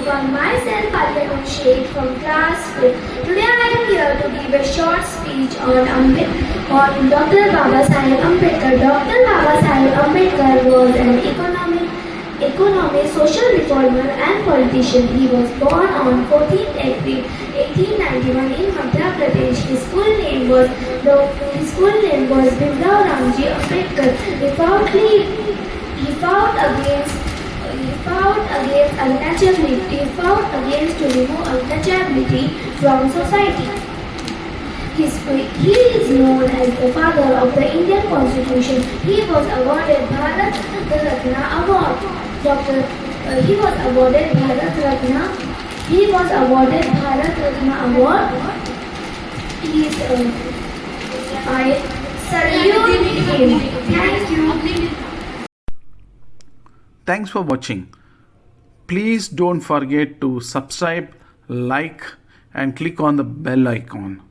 from myself, AALIYA NOOR Shaikh from class 5th. Today I am here to give a short speech on Dr. Babasaheb Ambedkar. Dr. Babasaheb Ambedkar was an economist, social reformer and politician. He was born on 14th April 1891 in Madhya Pradesh. His full name was Bhimrao Ambedkar. He fought against to remove untouchability from society. He is known as the father of the Indian Constitution. He was awarded Bharat Ratna Award. He was awarded Bharat Ratna Award. I salute him. Thank you. Thanks for watching. Please don't forget to subscribe, like, and click on the bell icon.